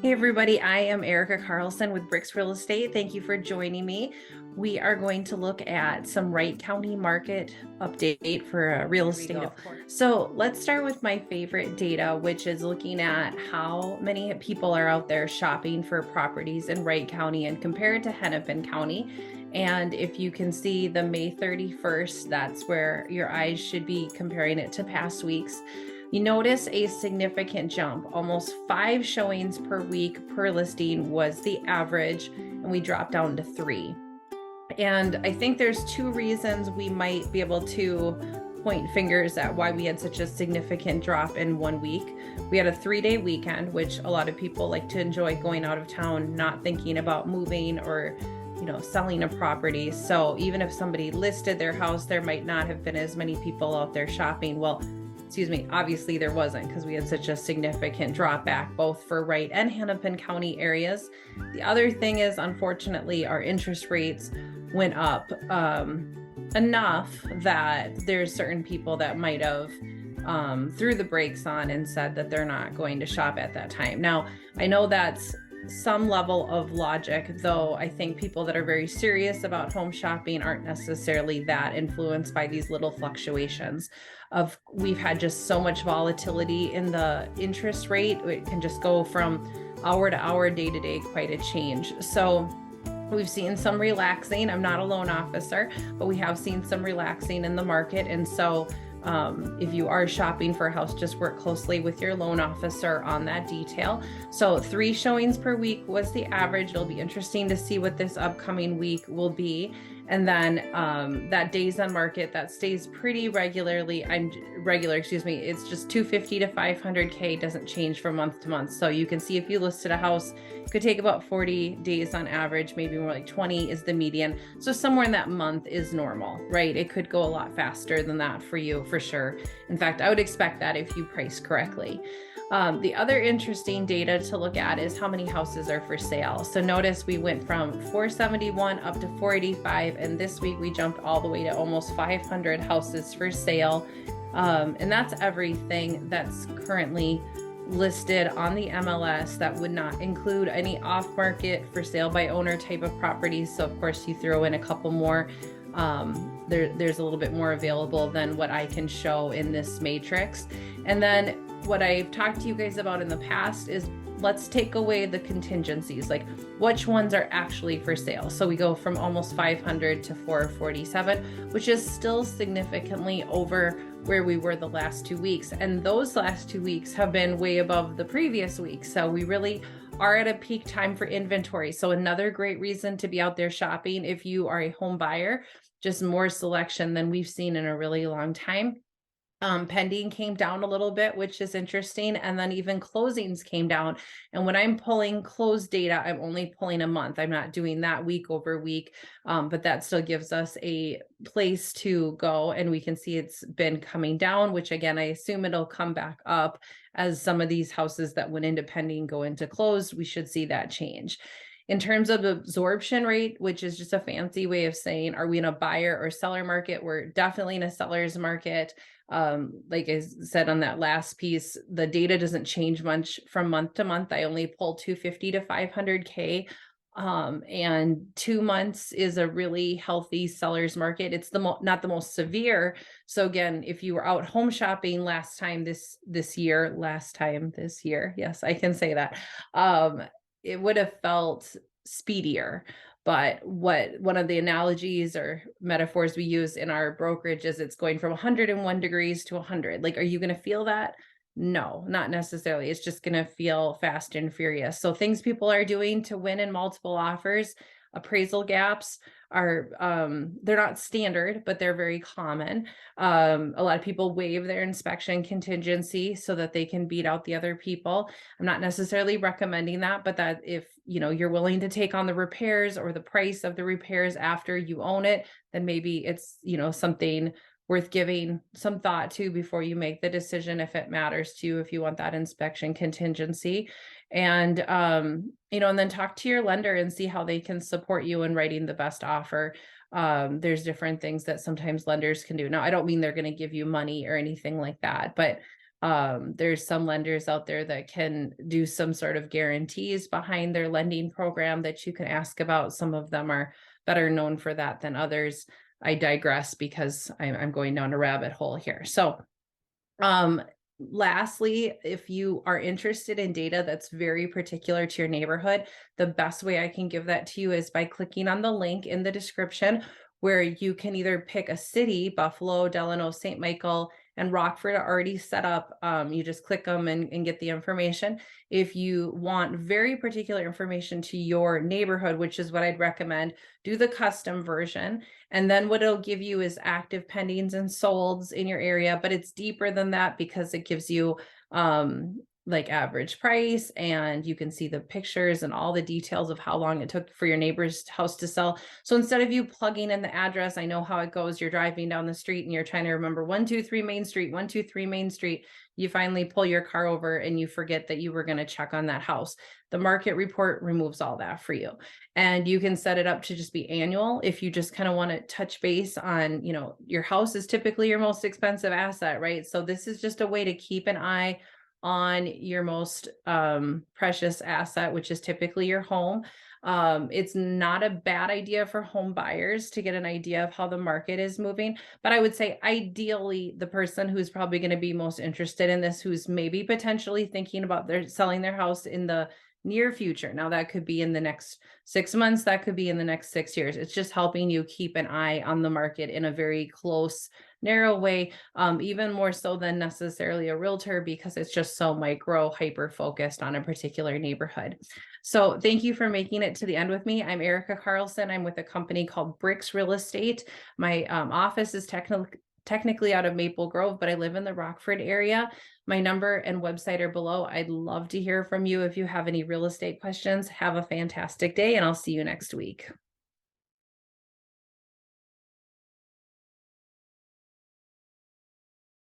Hey everybody, I am Erica Carlson with BRIX Real Estate. Thank you for joining me. We are going to look at some Wright County market update for real estate. So let's start with my favorite data, which is looking at how many people are out there shopping for properties in Wright County and compared to Hennepin County. And if you can see the May 31st, that's where your eyes should be comparing it to past weeks. You notice a significant jump. Almost 5 showings per week per listing was the average, and we dropped down to 3. And I think there's 2 reasons we might be able to point fingers at why we had such a significant drop in 1 week. We had a 3-day weekend, which a lot of people like to enjoy going out of town, not thinking about moving or selling a property. So even if somebody listed their house, there might not have been as many people out there shopping. Well, obviously there wasn't, because we had such a significant drop back both for Wright and Hennepin County areas. The other thing is, unfortunately, our interest rates went up enough that there's certain people that might have threw the brakes on and said that they're not going to shop at that time. Now, I know that's some level of logic, though I think people that are very serious about home shopping aren't necessarily that influenced by these little fluctuations. We've had just so much volatility in the interest rate. It can just go from hour to hour, day to day, quite a change. So we've seen some relaxing. I'm not a loan officer, but we have seen some relaxing in the market. And so if you are shopping for a house, just work closely with your loan officer on that detail. So 3 showings per week was the average. It'll be interesting to see what this upcoming week will be. And then that days on market, that stays pretty regularly. It's just 250 to 500K, doesn't change from month to month. So you can see if you listed a house, it could take about 40 days on average, maybe more like 20 is the median. So somewhere in that month is normal, right? It could go a lot faster than that for you, for sure. In fact, I would expect that if you price correctly. The other interesting data to look at is how many houses are for sale. So notice we went from 471 up to 485, and this week we jumped all the way to almost 500 houses for sale. And that's everything that's currently listed on the MLS. That would not include any off-market for sale by owner type of properties. So of course you throw in a couple more. There's a little bit more available than what I can show in this matrix. And then what I've talked to you guys about in the past is, let's take away the contingencies, like which ones are actually for sale. So we go from almost 500 to 447, which is still significantly over where we were the last 2 weeks. And those last 2 weeks have been way above the previous week. So we really are at a peak time for inventory. So another great reason to be out there shopping if you are a home buyer, just more selection than we've seen in a really long time. Pending came down a little bit, which is interesting. And then even closings came down. And when I'm pulling closed data, I'm only pulling a month. I'm not doing that week over week, but that still gives us a place to go. And we can see it's been coming down, which again, I assume it'll come back up as some of these houses that went into pending go into closed. We should see that change. In terms of absorption rate, which is just a fancy way of saying, are we in a buyer or seller market? We're definitely in a seller's market. Like I said on that last piece, the data doesn't change much from month to month. I only pull 250 to 500K. And 2 months is a really healthy seller's market. It's not the most severe. So again, if you were out home shopping last time this year, yes, I can say that, it would have felt speedier. But one of the analogies or metaphors we use in our brokerage is it's going from 101 degrees to 100. Like, are you going to feel that? No, not necessarily. It's just going to feel fast and furious. So things people are doing to win in multiple offers, appraisal gaps are, they're not standard, but they're very common. A lot of people waive their inspection contingency so that they can beat out the other people. I'm not necessarily recommending that, but that if you're willing to take on the repairs or the price of the repairs after you own it, then maybe it's something worth giving some thought to before you make the decision, if it matters to you, if you want that inspection contingency. And and then talk to your lender and see how they can support you in writing the best offer. There's different things that sometimes lenders can do. Now, I don't mean they're going to give you money or anything like that, but There's some lenders out there that can do some sort of guarantees behind their lending program that you can ask about. Some of them are better known for that than others. I digress because I'm going down a rabbit hole here. So, lastly, if you are interested in data that's very particular to your neighborhood, the best way I can give that to you is by clicking on the link in the description where you can either pick a city. Buffalo, Delano, St. Michael, and Rockford are already set up. You just click them and get the information. If you want very particular information to your neighborhood, which is what I'd recommend, do the custom version. And then what it'll give you is active pendings and solds in your area, but it's deeper than that because it gives you like average price, and you can see the pictures and all the details of how long it took for your neighbor's house to sell. So instead of you plugging in the address, I know how it goes. You're driving down the street and you're trying to remember 123 Main Street, 123 Main Street. You finally pull your car over and you forget that you were going to check on that house. The market report removes all that for you. And you can set it up to just be annual if you just kind of want to touch base on, your house is typically your most expensive asset, right? So this is just a way to keep an eye on your most precious asset, which is typically your home. It's not a bad idea for home buyers to get an idea of how the market is moving. But I would say ideally the person who's probably going to be most interested in this, who's maybe potentially thinking about selling their house in the near future. Now that could be in the next 6 months, that could be in the next 6 years. It's just helping you keep an eye on the market in a very close, narrow way, even more so than necessarily a realtor, because it's just so micro hyper focused on a particular neighborhood. So thank you for making it to the end with me. I'm Erica Carlson. I'm with a company called BRIX Real Estate. My office is technically out of Maple Grove, but I live in the Rockford area. My number and website are below. I'd love to hear from you if you have any real estate questions. Have a fantastic day, and I'll see you next week.